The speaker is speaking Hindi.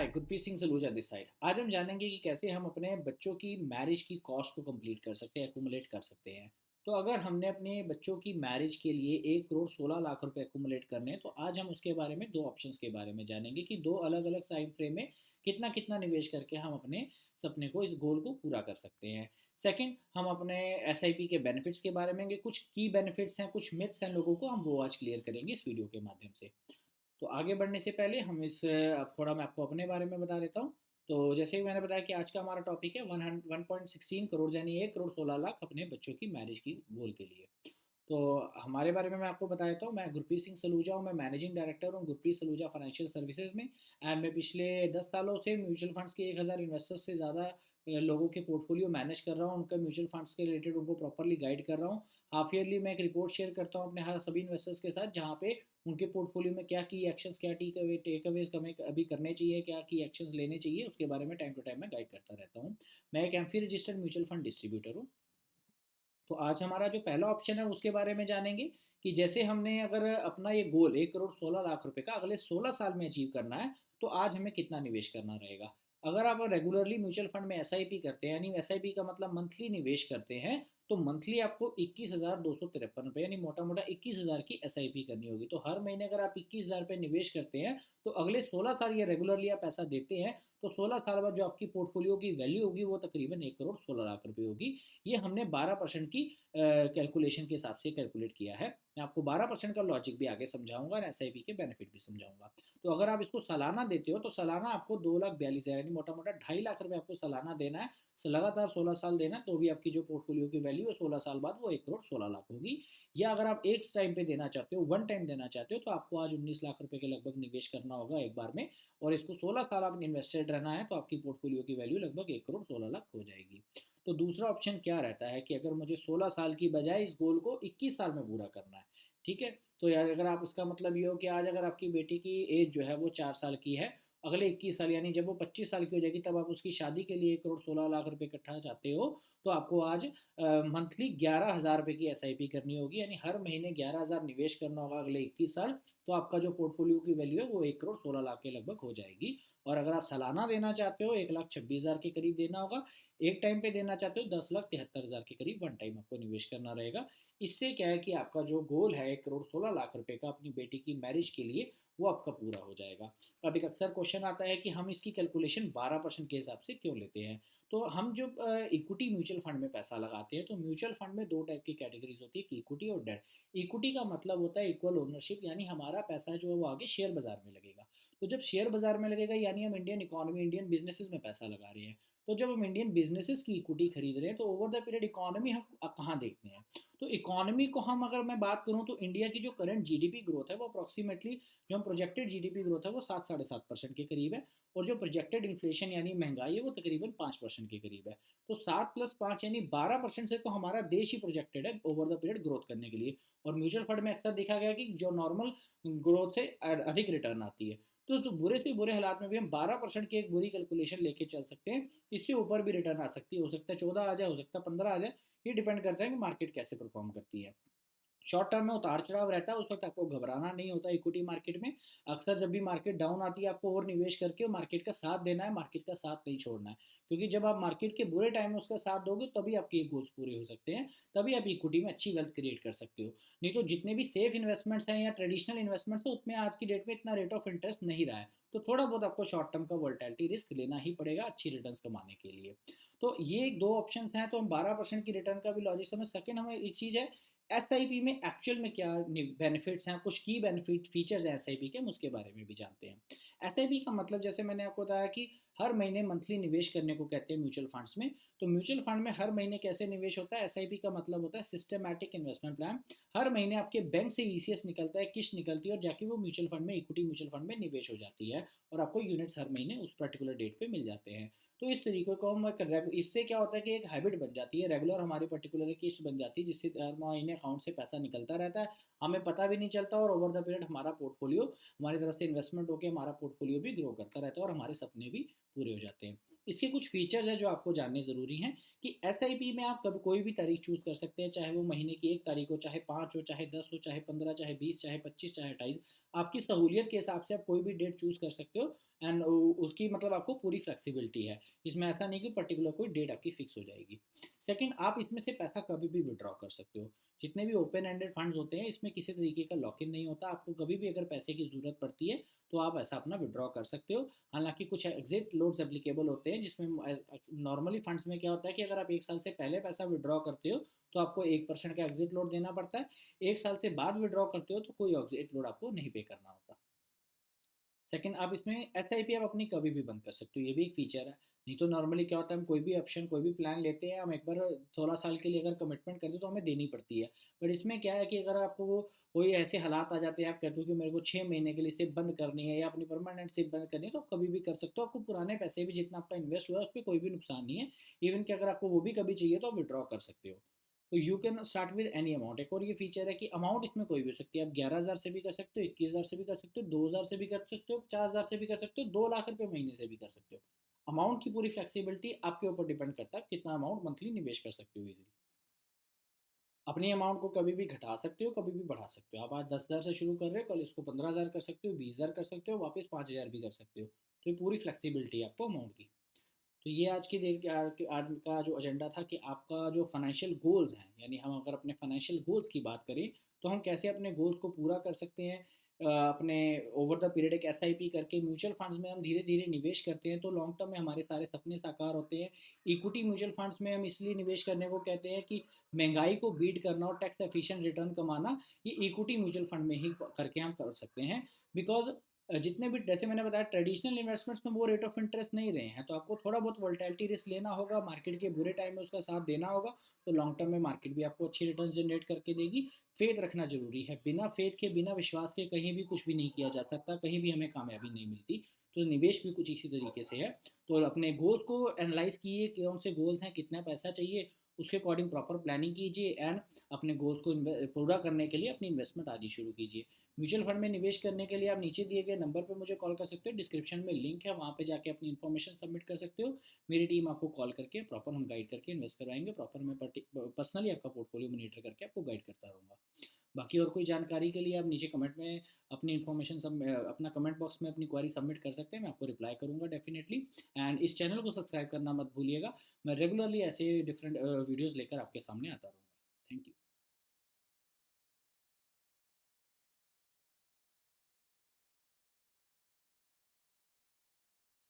Gurpreet Singh Saluja this side. आज हम जानेंगे कि कैसे हम अपने बच्चों की मैरिज की कॉस्ट को कंप्लीट कर सकते हैं, एक्यूमुलेट कर सकते हैं। तो अगर हमने अपने बच्चों की मैरिज के लिए 1 करोड़ 16 लाख रुपए एक्यूमुलेट करने हैं, तो आज हम उसके बारे में दो ऑप्शंस के बारे में जानेंगे कि दो अलग अलग टाइम फ्रेम में कितना कितना निवेश करके हम अपने सपने को, इस गोल को पूरा कर सकते हैं। सेकंड, हम अपने एसआईपी के बेनिफिट्स के बारे में, कुछ की बेनिफिट्स हैं, कुछ मिथ्स हैं लोगों को, हम वो आज क्लियर करेंगे इस वीडियो के माध्यम से। तो आगे बढ़ने से पहले हम इस अब थोड़ा मैं आपको अपने बारे में बता देता हूँ। तो जैसे ही मैंने बताया कि आज का हमारा टॉपिक है 1.16 करोड़, यानी 1 करोड़ 16 लाख अपने बच्चों की मैरिज की गोल के लिए। तो हमारे बारे में मैं आपको बता देता हूँ। मैं गुरप्रीत सिंह सलूजा हूँ, मैं मैनेजिंग डायरेक्टर हूँ गुरप्रीत सलूजा फाइनेंशियल सर्विसेज में। एंड मैं पिछले 10 सालों से म्यूचुअल फंड्स के 1,000 इन्वेस्टर्स से ज़्यादा लोगों के पोर्टफोलियो मैनेज कर रहा हूँ, उनका म्यूचुअल फंड्स के रिलेटेड उनको प्रॉपरली गाइड कर रहा हूँ। हाफ ईयरली मैं एक रिपोर्ट शेयर करता हूँ अपने हर सभी इन्वेस्टर्स के साथ, जहाँ पे उनके पोर्टफोलियो में क्या की एक्शंस, क्या टेक अवेज हमें अभी करने चाहिए, क्या की एक्शंस लेने चाहिए, उसके बारे में टाइम टू टाइम मैं गाइड करता रहता हूँ। मैं एक AMFI registered mutual fund distributor हूँ। तो आज हमारा जो पहला ऑप्शन है उसके बारे में जानेंगे कि जैसे हमने अगर अपना ये गोल 1 करोड़ 16 लाख रुपए का अगले 16 साल में अचीव करना है, तो आज हमें कितना निवेश करना रहेगा। अगर आप रेगुलरली म्यूचुअल फंड में एसआईपी करते हैं, यानी एसआईपी का मतलब मंथली निवेश करते हैं, तो मंथली आपको 21,253 रुपये, यानी मोटा मोटा 21,000 की एसआईपी करनी होगी। तो हर महीने अगर आप 21,000 रुपये निवेश करते हैं, तो अगले 16 साल ये रेगुलरली आप पैसा देते हैं, तो 16 साल बाद जो आपकी पोर्टफोलियो की वैल्यू होगी वो तकरीबन 1 करोड़ 16 लाख रुपये होगी। ये हमने 12% की कैलकुलेशन के हिसाब से कैलकुलेट किया है। मैं आपको 12% का लॉजिक भी आगे समझाऊंगा और एसआईपी के बेनिफिट भी समझाऊंगा। तो अगर आप इसको सालाना देते हो, तो सालाना आपको 2,42,000, यानी मोटा मोटा 2.5 लाख रुपये आपको सालाना देना है। लगातार 16 साल देना, तो भी आपकी जो पोर्टफोलियो की वैल्यू है 16 साल बाद वो 1 करोड़ 16 लाख होगी। या अगर आप एक टाइम पे देना चाहते हो, वन टाइम देना चाहते हो, तो आपको आज 19 लाख रुपए के लगभग निवेश करना होगा एक बार में, और इसको 16 साल आप इन्वेस्टेड रहना है, तो आपकी पोर्टफोलियो की वैल्यू लगभग 1 करोड़ 16 लाख हो जाएगी। तो दूसरा ऑप्शन क्या रहता है कि अगर मुझे 16 साल की बजाय इस गोल को 21 साल में पूरा करना है, ठीक है। तो यार अगर आप, इसका मतलब ये हो कि आज अगर आपकी बेटी की एज जो है वो 4 साल की है, अगले 21 साल यानी जब वो 25 साल की हो जाएगी, तब आप उसकी शादी के लिए 1 करोड़ 16 लाख रुपए इकट्ठा चाहते हो, तो आपको आज मंथली 11,000 रुपये की एसआईपी करनी होगी, यानी हर महीने 11,000 निवेश करना होगा अगले 21 साल। तो आपका जो पोर्टफोलियो की वैल्यू है वो 1 करोड़ 16 लाख के लगभग हो जाएगी। और अगर आप सालाना देना चाहते हो, 1,26,000 के करीब देना होगा। एक टाइम पे देना चाहते हो, 10,73,000 के करीब वन टाइम आपको निवेश करना रहेगा। इससे क्या है कि आपका जो गोल है 1 करोड़ 16 लाख रुपए का अपनी बेटी की मैरिज के लिए, वो आपका पूरा हो जाएगा। अब एक अक्सर क्वेश्चन आता है कि हम इसकी कैलकुलेशन 12% के हिसाब से क्यों लेते हैं। तो हम जब इक्विटी म्यूचुअल फंड में पैसा लगाते हैं, तो म्यूचुअल फंड में दो टाइप की कैटेगरीज होती है, इक्विटी और डेट। इक्विटी का मतलब होता है इक्वल ओनरशिप, यानी हमारा पैसा जो है वो आगे शेयर बाजार में लगेगा। तो जब शेयर बाजार में लगेगा, यानी हम इंडियन इकोनॉमी, इंडियन बिजनेसेस में पैसा लगा रहे हैं। तो जब हम इंडियन बिजनेसेस की इक्विटी खरीद रहे हैं, तो ओवर द पीरियड इकोनॉमी हम कहाँ देखते हैं। तो इकोनॉमी को हम, अगर मैं बात करूँ, तो इंडिया की जो करंट जीडीपी ग्रोथ है वो अप्रॉक्सीमेटली, जो हम प्रोजेक्टेड जीडीपी ग्रोथ है वो 7-7.5% के करीब है। और जो प्रोजेक्टेड इन्फ्लेशन यानी महंगाई है वो तकरीबन 5% के करीब है। तो 7+5 यानी 12% से तो हमारा देश ही प्रोजेक्टेड है ओवर द पीरियड ग्रोथ करने के लिए। और म्यूचुअल फंड में अक्सर देखा गया कि जो नॉर्मल ग्रोथ से अधिक रिटर्न आती है। तो जो बुरे से बुरे हालात में भी हम 12% की एक बुरी कैलकुलेशन लेके चल सकते हैं। इससे ऊपर भी रिटर्न आ सकती है, हो सकता है 14 आ जाए, हो सकता है 15 आ जाए। ये डिपेंड करता है कि मार्केट कैसे परफॉर्म करती है। शॉर्ट टर्म में उतार चढ़ाव रहता है, उस वक्त आपको घबराना नहीं होता इक्विटी मार्केट में। अक्सर जब भी मार्केट डाउन आती है, आपको और निवेश करके मार्केट का साथ देना है, मार्केट का साथ नहीं छोड़ना है। क्योंकि जब आप मार्केट के बुरे टाइम में उसका साथ दोगे, तभी आपके गोल्स पूरे हो सकते हैं, तभी आप इक्विटी में अच्छी वेल्थ क्रिएट कर सकते हो। नहीं तो जितने भी सेफ इन्वेस्टमेंट्स हैं या ट्रेडिशनल इन्वेस्टमेंट्स हैं, उसमें आज की डेट में इतना रेट ऑफ इंटरेस्ट नहीं रहा है। तो थोड़ा बहुत आपको शॉर्ट टर्म का वोलेटिलिटी रिस्क लेना ही पड़ेगा अच्छी रिटर्न कमाने के लिए। तो ये दो ऑप्शन हैं। तो हम 12% की रिटर्न का भी लॉजिक समझ। सेकेंड, हमें एक चीज़ है, एसआईपी में एक्चुअल में क्या बेनिफिट्स हैं, कुछ की बेनिफिट फीचर्स हैं एसआईपी के, हम उसके बारे में भी जानते हैं। एसआईपी का मतलब, जैसे मैंने आपको बताया कि हर महीने मंथली निवेश करने को कहते हैं म्यूचुअल फंड्स में। तो म्यूचुअल फंड में हर महीने कैसे निवेश होता है, एसआईपी का मतलब होता है सिस्टमैटिक इन्वेस्टमेंट प्लान। हर महीने आपके बैंक से ईसीएस निकलता है, किस्त निकलती है, और जाके वो म्यूचुअल फंड में, इक्विटी म्यूचुअल फंड में निवेश हो जाती है। और आपको यूनिट्स हर महीने उस पर्टिकुलर डेट पे मिल जाते हैं। तो इस तरीके को हम इससे क्या होता है कि एक हैबिट बन जाती है, रेगुलर हमारी पर्टिकुलर किस्त बन जाती है, जिससे हर महीने अकाउंट से पैसा निकलता रहता है, हमें पता भी नहीं चलता। और ओवर द पीरियड हमारा पोर्टफोलियो, हमारी तरफ से इन्वेस्टमेंट होकर हमारा पोर्टफोलियो भी ग्रो करता रहता है, और हमारे सपने भी पूरे हो जाते हैं। इसके कुछ फीचर्स हैं जो आपको जानने ज़रूरी हैं कि एसआईपी में आप कभी कोई भी तारीख चूज़ कर सकते हैं, चाहे वो महीने की 1 तारीख हो, चाहे 5 हो, चाहे 10 हो, चाहे 15, चाहे 20, चाहे 25, चाहे 28। आपकी सहूलियत के हिसाब से आप कोई भी डेट चूज़ कर सकते हो, एंड उसकी मतलब आपको पूरी फ्लेक्सिबिलिटी है। इसमें ऐसा नहीं कि पर्टिकुलर कोई डेट आपकी फिक्स हो जाएगी। सेकंड, आप इसमें से पैसा कभी भी विड्रॉ कर सकते हो। जितने भी ओपन एंडेड फंड्स होते हैं, इसमें किसी तरीके का लॉक इन नहीं होता। आपको कभी भी अगर पैसे की ज़रूरत पड़ती है तो आप ऐसा अपना विड्रॉ कर सकते हो। हालांकि कुछ एग्जिट लोड्स एप्लीकेबल होते हैं, जिसमें नॉर्मली फंड्स में क्या होता है कि अगर आप 1 साल से पहले पैसा विड्रॉ करते हो तो आपको 1% का एग्जिट लोड देना पड़ता है। 1 साल से बाद विड्रॉ करते हो तो कोई एग्जिट लोड आपको नहीं पे करना होता। सेकंड, आप इसमें SIP आप अपनी कभी भी बंद कर सकते हो, ये भी एक फीचर है। नहीं तो नॉर्मली क्या होता है, हम कोई भी ऑप्शन कोई भी प्लान लेते हैं, हम एक बार 16 साल के लिए अगर कमिटमेंट करते हैं तो हमें देनी पड़ती है। बट इसमें क्या है कि अगर आपको कोई ऐसे हालात आ जाते हैं, आप कहते हो कि मेरे को 6 महीने के लिए सिप बंद करनी है या अपनी परमानेंट सिप बंद करनी है, तो आप कभी भी कर सकते हो। आपको पुराने पैसे भी जितना आपका इन्वेस्ट हुआ है उस पर कोई भी नुकसान नहीं है। इवन कि अगर आपको वो भी कभी चाहिए तो आप विड्रॉ कर सकते हो। तो you can start with any amount. एक और ये फीचर है कि अमाउंट इसमें कोई भी हो सकती है। आप 11,000 से भी कर सकते हो, 21,000 से भी कर सकते हो, 2,000 से भी कर सकते हो, 50,000 से भी कर सकते हो, 2 लाख रुपए महीने से भी कर सकते हो। अमाउंट की पूरी फ्लेक्सिबिलिटी आपके ऊपर डिपेंड करता है कितना अमाउंट मंथली निवेश कर सकते हो इजीली। अपनी अमाउंट को कभी भी घटा सकते हो, कभी भी बढ़ा सकते हो। आप आज 10,000 से शुरू कर रहे हो, कल इसको 15,000 कर सकते हो, 20,000 कर सकते हो, वापस 5,000 भी कर सकते हो। तो ये पूरी फ्लेक्सिबिलिटी है आपको अमाउंट की। तो ये आज की देर आज का जो एजेंडा था कि आपका जो फाइनेंशियल गोल्स हैं, यानी हम अगर अपने फाइनेंशियल गोल्स की बात करें तो हम कैसे अपने गोल्स को पूरा कर सकते हैं। अपने ओवर द पीरियड एक SIP करके म्यूचुअल फंड्स में हम धीरे धीरे निवेश करते हैं तो लॉन्ग टर्म में हमारे सारे सपने साकार होते हैं। इक्विटी म्यूचुअल फंड्स में हम इसलिए निवेश करने को कहते हैं कि महंगाई को बीट करना और टैक्स एफिशिएंट रिटर्न कमाना, ये इक्विटी म्यूचुअल फंड में ही करके हम कर सकते हैं। बिकॉज जितने भी, जैसे मैंने बताया, ट्रेडिशनल इन्वेस्टमेंट्स में वो रेट ऑफ इंटरेस्ट नहीं रहे हैं, तो आपको थोड़ा बहुत वोलेटिलिटी रिस्क लेना होगा, मार्केट के बुरे टाइम में उसका साथ देना होगा। तो लॉन्ग टर्म में मार्केट भी आपको अच्छी रिटर्न जनरेट करके देगी। फेथ रखना जरूरी है, बिना फेथ के बिना विश्वास के कहीं भी कुछ भी नहीं किया जा सकता, कहीं भी हमें कामयाबी नहीं मिलती। तो निवेश भी कुछ इसी तरीके से है। तो अपने गोल्स को एनालाइज कीजिए, कौन से गोल्स हैं, कितना पैसा चाहिए, उसके अकॉर्डिंग प्रॉपर प्लानिंग कीजिए, एंड अपने गोल्स को पूरा करने के लिए अपनी इन्वेस्टमेंट आज ही शुरू कीजिए। म्यूचुअल फंड में निवेश करने के लिए आप नीचे दिए गए नंबर पर मुझे कॉल कर सकते हो, डिस्क्रिप्शन में लिंक है, वहाँ पे जाके अपनी इन्फॉर्मेशन सबमिट कर सकते हो। मेरी टीम आपको कॉल करके प्रॉपर हम गाइड करके इन्वेस्ट करवाएंगे। प्रॉपर मैं पर्सनली आपका पोर्टफोलियो मॉनिटर करके आपको गाइड करता रहूँगा। बाकी और कोई जानकारी के लिए आप नीचे कमेंट में अपनी इन्फॉर्मेशन सब अपना कमेंट बॉक्स में अपनी क्वारी सबमिट कर सकते हैं, मैं आपको रिप्लाई करूँगा डेफिनेटली। एंड इस चैनल को सब्सक्राइब करना मत भूलिएगा। मैं रेगुलरली ऐसे डिफरेंट वीडियोज़ लेकर आपके सामने आता रहूँगा। Thank you.